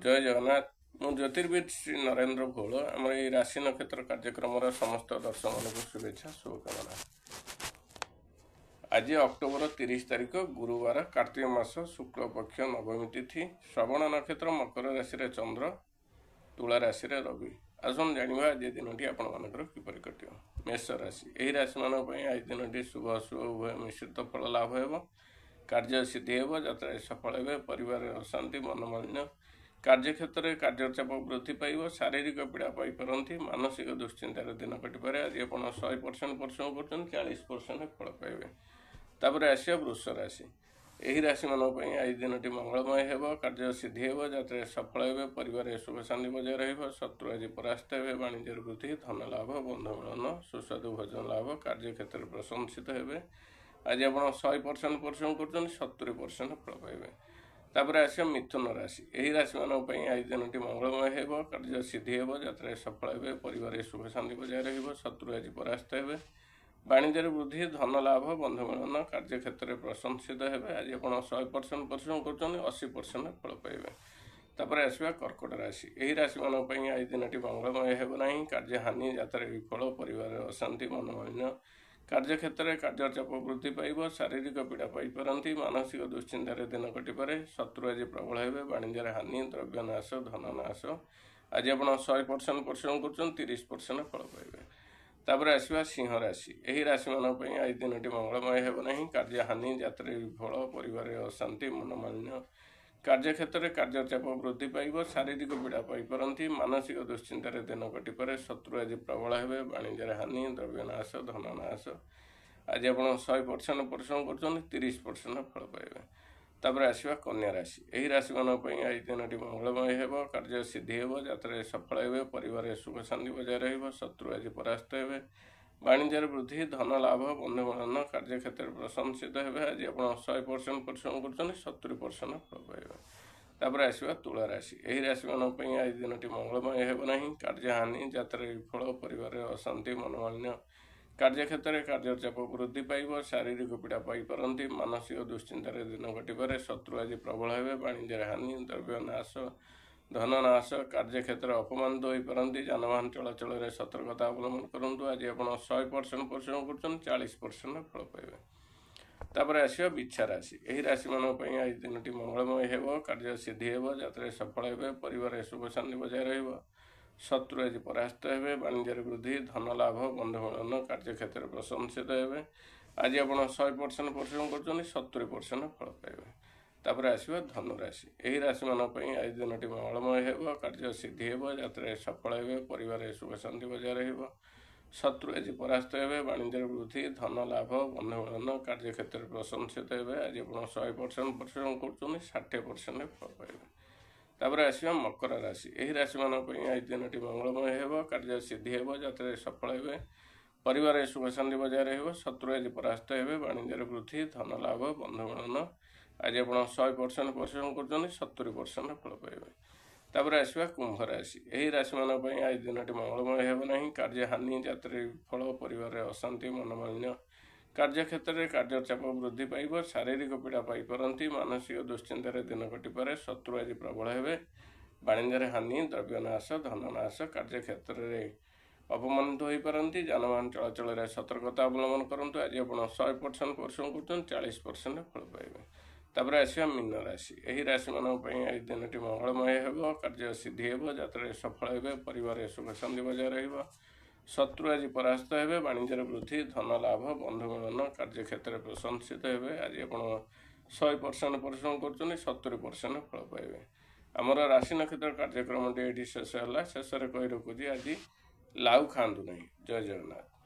जय जगन्नाथ। मु ज्योतिर्विद श्री नरेंद्र भोल आम राशि नक्षत्र कार्यक्रम समस्त दर्शक मान शुभेच्छा शुभकामना। आज अक्टोबर 30 तारिख गुरुवार कार्तिक मास शुक्ल पक्ष नवमी तिथि श्रवण नक्षत्र मकर राशि चंद्र तुला राशि रवि। आसन जाना आज दिन आपण मानकर किपर कट मेष राशि यही राशि मान आज दिन शुभ अशुभ उभय मिश्रित फल लाभ हो कार्य सिद्धि हो यात्रा सफल हे परिवार अशांति मनोमालिन्य कार्यक्षेत्र में कार्यचाप वृद्धि पाइब शारीरिक पीड़ा पाई मानसिक दुश्चिंतार दिन कटिपे आज आप 100% परिश्रम कर 40% फल पाइबे। तापर आस वृष राशि यही राशि मान आज दिन मंगलमय हो कार्य सिद्धि हो यात्रा सफल हे परिवार सुख शांति बजाय रत्रु आज परास्त हे वाणिज्य वृद्धि धन लाभ बंधु मिलन सुस्वादु भोजन लाभ कार्यक्षेत्र प्रशंसित हे आज आप 100% परिश्रम कर 70% फल पाइबे। तापर आस मिथुन राशि यही राशि मान आज दिन मंगलमय हो कार्य सिद्धि हो यात्रा सफल हे परिवार सुख शांति बजाय शत्रु आज परास्त हे वाणिज्य वृद्धि धन लाभ बंधु मिलन कार्यक्षेत्र प्रशंसित हे आज आप 100% परिश्रम कर 80% फल पाइबे। तापर आसवा कर्कट राशि यही राशि मान आज दिन मंगलमय होना कार्य हानि यात्रा विफल परिवार अशांति मनोमालिन्य कार्यक्षेत्र में कार्यचाप वृद्धि पाइब शारीरिक पीड़ा पाई मानसिक दुश्चिंतार दिन कटिपे शत्रु आज प्रबल हे वाणिज्य हानि द्रव्य नाश धन नाश आज आप 100% परिश्रम कर 30% फल पाइबे। तापर आसवा सिंह राशि यही राशि मान आज दिन मंगलमय होना कार्य हानि यात्रा विफल परिवार अशांति मनोमालिन्य कार्यक्षेत्र में कार्यचाप वृद्धि पाइब शारीरिक पीड़ा पाई मानसिक दुश्चिंतार दिन कटिपे शत्रु आज प्रबल हे वाणिज्य हानि द्रव्य नाश धन नाश आज आप 100% परिश्रम कर 30% फल पाइबे। तापर आसवा कन्या राशि यही राशि मान आज दिन मंगलमय हो कार्य सिद्धि हो यात्रा सफल हे परिवार सुख शांति बजाय शत्रु आज परास्त हे वाणिज्य वृद्धि धन लाभ बंधु मिलन कार्यक्षेत्र प्रशंसित हे आज आप 100% परिश्रम कर 70% फल पाइबे। तापर आसवा तुला राशि यही राशि मान आज दिन मंगलमय होना कार्य हानि यात्रा विफल परिवार अशांति मनोमालिन्य कार्यक्षेत्र में कार्यचाप वृद्धि पाइब शारीरिक पीड़ा पाई मानसिक दुश्चिंतार दिन कटिपे शत्रु आज प्रबल हे वाणिज्य हानि द्रव्य नाश धन नाश कार्यक्षेत्र अपमानित हो पारती जानवाहन चलाचल में सतर्कता अवलंबन करूँ आज आप 100% परिश्रम कर 40% फल पाइबे। तापर आसवा बिच्छा राशि यही राशि मान आज दिन मंगलमय हो कार्य सिद्धि हो यात्रा सफल हे परिवार सुख शांति बजाय शत्रु आज परास्त हे वाणिज्य वृद्धि धन लाभ बंधु मिलन कार्यक्षेत्र प्रशंसित हे आज आप 100% परिश्रम कर 70% फल पाइबे। तापर आसवा धनुराशि यही राशि मान आज दिन मंगलमय हो कार्य सिद्धि हो यात्रा सफल हे परिवार सुख शांति बजाय शत्रु आज परास्त हे वाणिज्य वृद्धि धन लाभ बंधु मिलन कार्यक्षेत्र प्रशंसित हे आज आप 100% परिश्रम कर 60% फल पाइबे। तापर आसवा मकर राशि यही राशि मान आज दिन मंगलमय हो कार्य सिद्धि हो यात्रा सफल हे परिवार सुख शांति बजाय शत्रु आज परास्त हे वाणिज्य वृद्धि धन लाभ बंधु मिलन आज आप 100% परिश्रम कर 70% फल पाइबे। तापर आसवा कुंभ राशि यही राशि मान आज दिन मंगलमय होना कार्य हानि यात्रा विफल परिवार अशांति मनोमालिन्य कार्यक्षेत्र में कार्यचाप वृद्धि पाइब शारीरिक पीड़ा पाई मानसिक दुश्चिंतार दिन कटिपे शत्रु आज प्रबल हे वाणिज्य हानि द्रव्य नाश धन नाश कार्यक्षेत्र में अपमानित हो पारती जानवाहन चलाचल में सतर्कता अवलंबन करूँ आज आप 100% परिश्रम कर 40% फल पाइबे। तापर आसवा मीन राशि यही राशि मान आज दिन मंगलमय हो कार्य सिद्धि हो यात्रा सफल हे परिवार सुख शांति बजाय शत्रु आज परास्त हे वाणिज्य वृद्धि धन लाभ बंधु मिलन कार्यक्षेत्र प्रशंसित हे आज आप 100% परिश्रम कर 70% फल पाइबे। आमर राशि नक्षत्र कार्यक्रम ये शेष है शेष कही रखुची आज लाउ खातु नहीं। जय जगन्नाथ।